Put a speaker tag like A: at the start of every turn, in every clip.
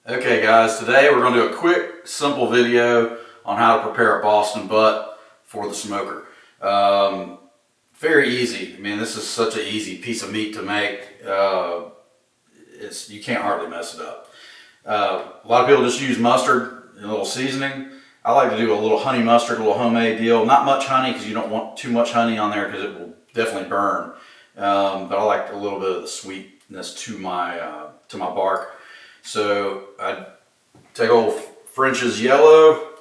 A: Okay guys, today we're going to do a quick, simple video on how to prepare a Boston butt for the smoker. Very easy. I mean, this is such an easy piece of meat to make. You can't hardly mess it up. A lot of people just use mustard and a little seasoning. I like to do a little honey mustard, a little homemade deal. Not much honey because you don't want too much honey on there because it will definitely burn. But I like a little bit of the sweetness to my bark. So I take old French's Yellow,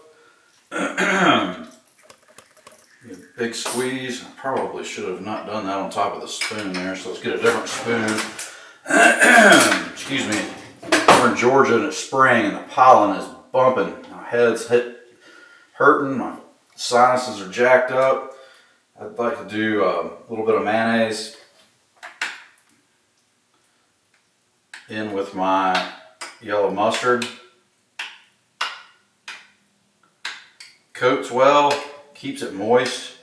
A: big squeeze. I probably should have not done that on top of the spoon there, so let's get a different spoon. Excuse me. We're in Georgia and it's spring and the pollen is bumping. My head's hurting, my sinuses are jacked up. I'd like to do a little bit of mayonnaise in with my yellow mustard. Coats well, keeps it moist.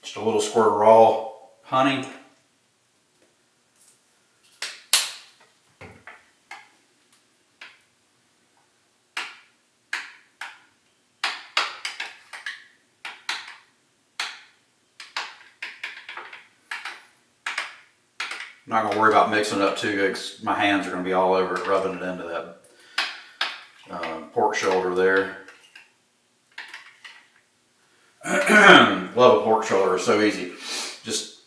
A: Just a little squirt of raw honey. I'm not going to worry about mixing it up too good because my hands are going to be all over it, rubbing it into that pork shoulder there. Love a pork shoulder, it's so easy. Just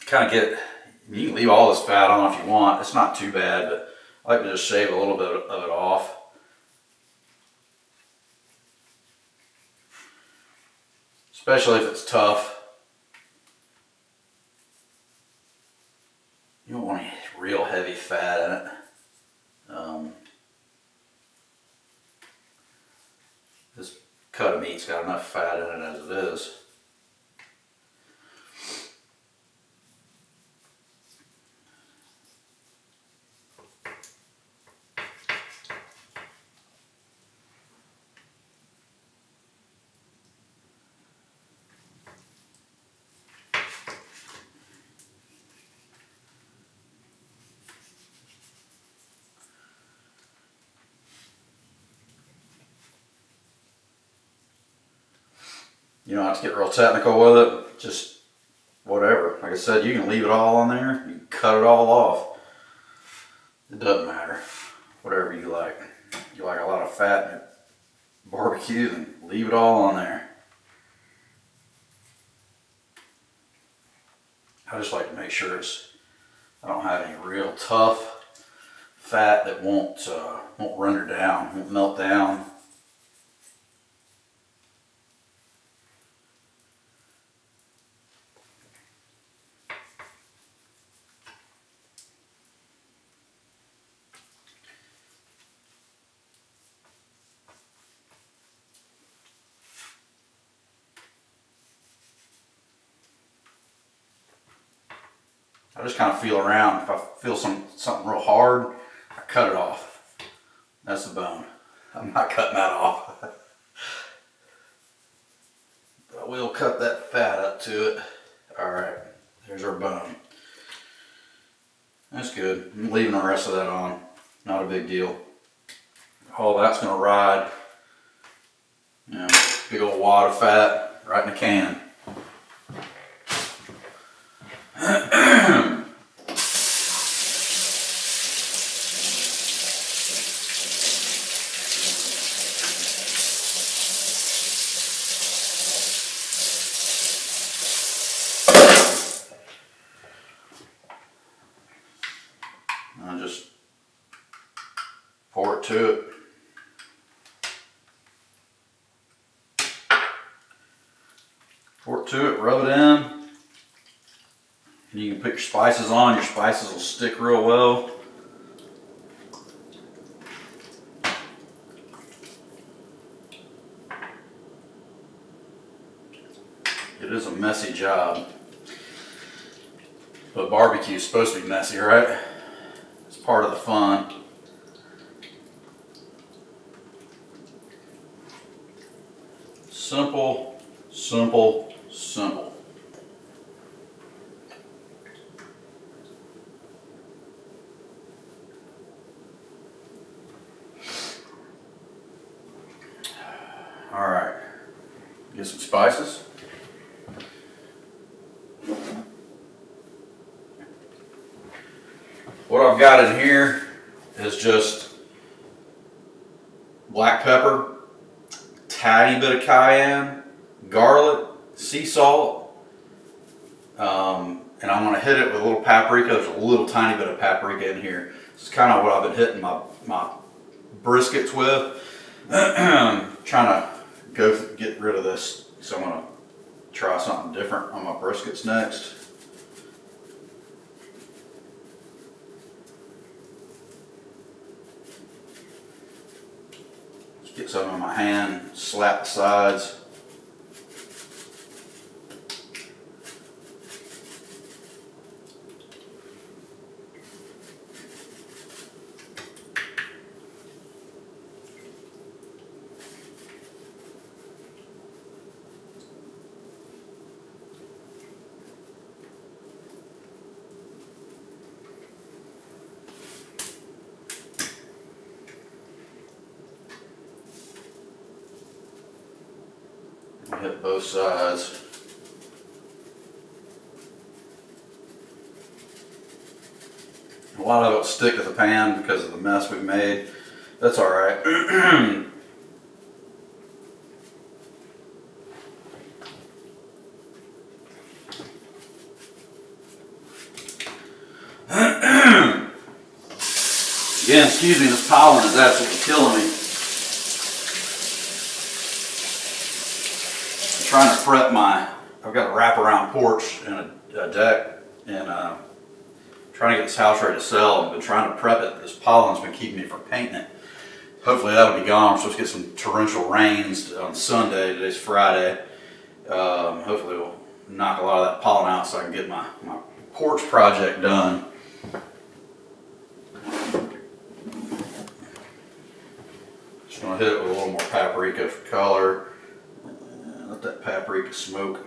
A: kind of you can leave all this fat on if you want. It's not too bad, but I like to just shave a little bit of it off. Especially if it's tough. You don't want any real heavy fat in it. This cut of meat's got enough fat in it as it is. You don't have to get real technical with it, just whatever. Like I said, you can leave it all on there, you can cut it all off. It doesn't matter, whatever you like. If you like a lot of fat in your barbecue, then leave it all on there. I just like to make sure I don't have any real tough fat that won't render down, won't melt down. I just kind of feel around. If I feel something real hard, I cut it off. That's the bone. I'm not cutting that off. But I will cut that fat up to it. Alright, there's our bone. That's good. I'm leaving the rest of that on. Not a big deal. All that's going to ride. You know, big old wad of fat right in the can. I'll just pour it to it. Pour it to it, rub it in. And you can put your spices on. Your spices will stick real well. It is a messy job. But barbecue is supposed to be messy, right? It's part of the fun. Simple, simple, simple. All right, get some spices. What I've got in here is just black pepper, tiny bit of cayenne, garlic, sea salt, and I'm going to hit it with a little paprika. There's a little tiny bit of paprika in here. This is kind of what I've been hitting my briskets with. Trying to get rid of this, so I'm going to try something different on my briskets next. Just get some in my hand, slap the sides. Hit both sides. A lot of it will stick to the pan because of the mess we've made. That's all right. Again, excuse me, this pollen is absolutely killing me. Trying to prep I've got a wraparound porch and a deck, and trying to get this house ready to sell. I've been trying to prep it. This pollen's been keeping me from painting it. Hopefully that'll be gone. We're supposed to get some torrential rains on Sunday. Today's Friday. Hopefully we'll knock a lot of that pollen out so I can get my porch project done. Just gonna hit it with a little more paprika for color. Let that paprika smoke.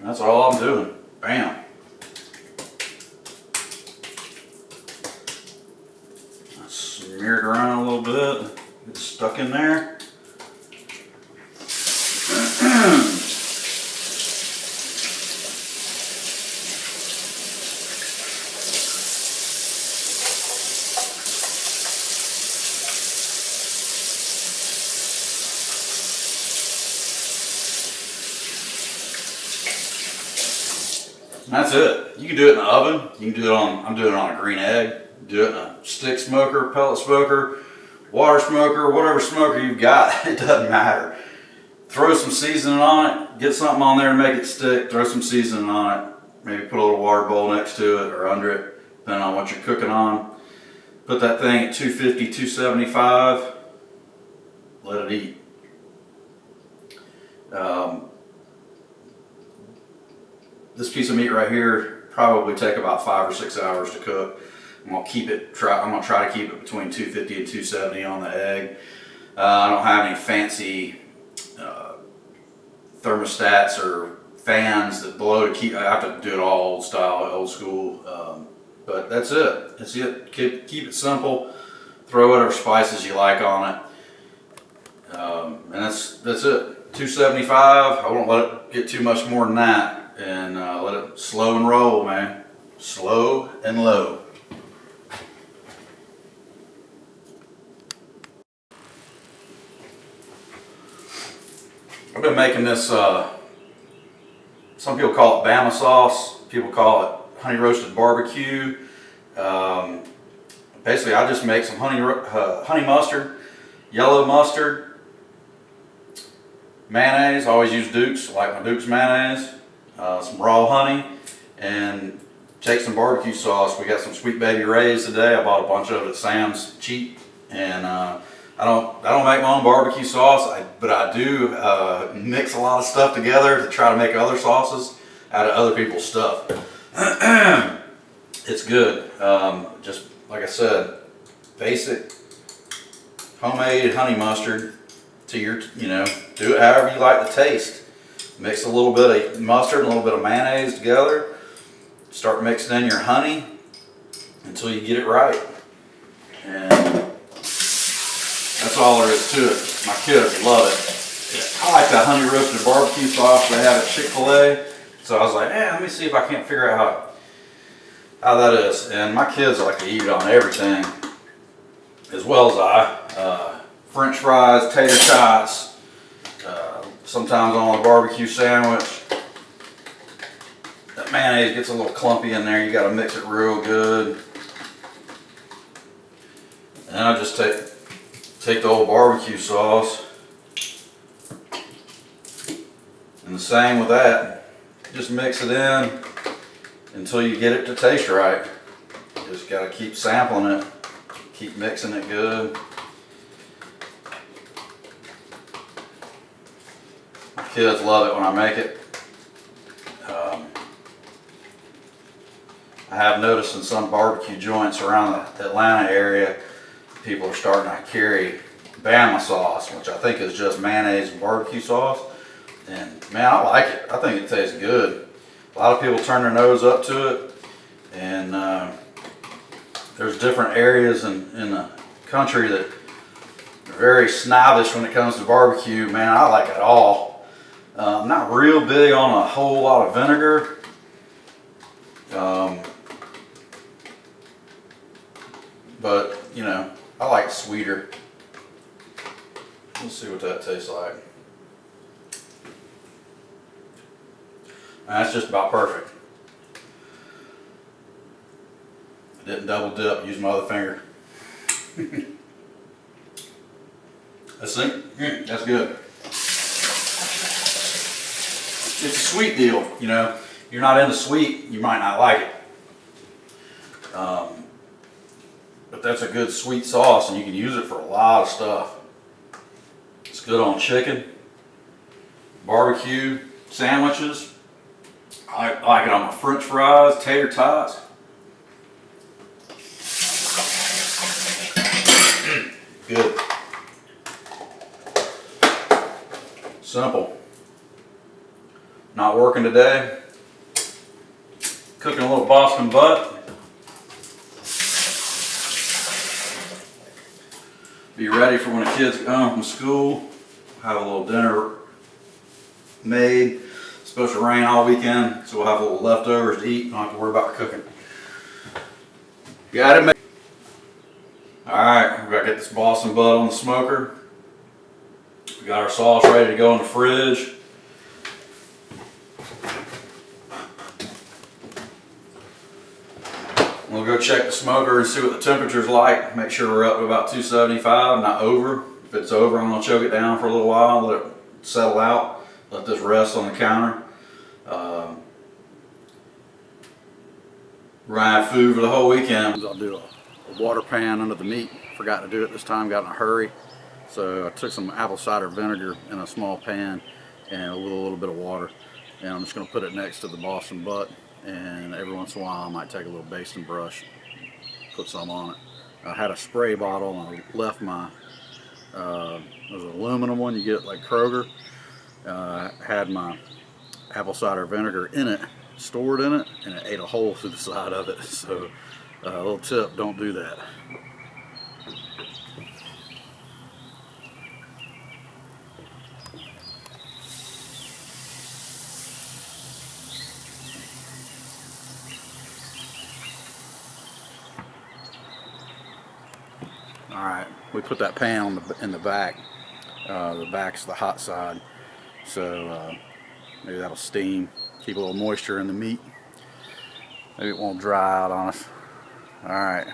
A: That's all I'm doing. Bam. Smear it around a little bit. Get stuck in there. That's it. You can do it in the oven. You can do it I'm doing it on a green egg. Do it in a stick smoker, pellet smoker, water smoker, whatever smoker you've got. It doesn't matter. Throw some seasoning on it. Get something on there to make it stick. Throw some seasoning on it. Maybe put a little water bowl next to it or under it, depending on what you're cooking on. Put that thing at 250, 275. Let it eat. This piece of meat right here probably take about 5 or 6 hours to cook. I'm gonna try to keep it between 250 and 270 on the egg. I don't have any fancy thermostats or fans that blow to keep. I have to do it all old style, old school. But that's it. That's it. Keep it simple. Throw whatever spices you like on it, and that's it. 275. I won't let it get too much more than that. And let it slow and roll, man. Slow and low. been making this, some people call it Bama sauce, people call it honey roasted barbecue. Basically, I just make some honey mustard, yellow mustard, mayonnaise. I always use Duke's, I like my Duke's mayonnaise, some raw honey, and take some barbecue sauce. We got some Sweet Baby Ray's today. I bought a bunch of it at Sam's, cheap, and I don't make my own barbecue sauce, but I do mix a lot of stuff together to try to make other sauces out of other people's stuff. It's good. Just like I said, basic homemade honey mustard to your, do it however you like the taste. Mix a little bit of mustard and a little bit of mayonnaise together. Start mixing in your honey until you get it right. And that's all there is to it. My kids love it. I like that honey roasted barbecue sauce they have at Chick-fil-A. So I was like, let me see if I can't figure out how that is. And my kids like to eat it on everything, as well as I. French fries, tater tots, sometimes on a barbecue sandwich. That mayonnaise gets a little clumpy in there. You got to mix it real good. And I just take the old barbecue sauce, and the same with that. Just mix it in until you get it to taste right. You just got to keep sampling it, keep mixing it good. My kids love it when I make it. I have noticed in some barbecue joints around the Atlanta area, people are starting to carry Bama sauce, which I think is just mayonnaise and barbecue sauce. And man, I like it. I think it tastes good. A lot of people turn their nose up to it, and there's different areas in the country that are very snobbish when it comes to barbecue. Man, I like it all. I'm not real big on a whole lot of vinegar. But, I like sweeter. Let's see what that tastes like. That's just about perfect. I didn't double dip, used my other finger. Let's see. That's good. It's a sweet deal, You're not into sweet, you might not like it. But that's a good sweet sauce, and you can use it for a lot of stuff. It's good on chicken, barbecue, sandwiches. I like it on my French fries, tater tots. Good. Simple. Not working today. Cooking a little Boston butt. Be ready for when the kids get home from school. Have a little dinner made. It's supposed to rain all weekend, so we'll have a little leftovers to eat. Don't have to worry about cooking. Got it made. Alright, we gotta get this Boston butt on the smoker. We got our sauce ready to go in the fridge. We'll go check the smoker and see what the temperature's like. Make sure we're up to about 275, not over. If it's over, I'm gonna choke it down for a little while, let it settle out, let this rest on the counter. We're gonna have food for the whole weekend. I'll do a water pan under the meat. Forgot to do it this time, got in a hurry. So I took some apple cider vinegar in a small pan and with a little bit of water. And I'm just gonna put it next to the Boston butt. And every once in a while I might take a little basting brush, put some on it. I had a spray bottle and I left my, there's an aluminum one you get like Kroger. Had my apple cider vinegar in it, stored in it, and it ate a hole through the side of it. So a little tip, don't do that. Alright, we put that pan on in the back. The back's the hot side. So maybe that'll steam, keep a little moisture in the meat. Maybe it won't dry out on us. All right.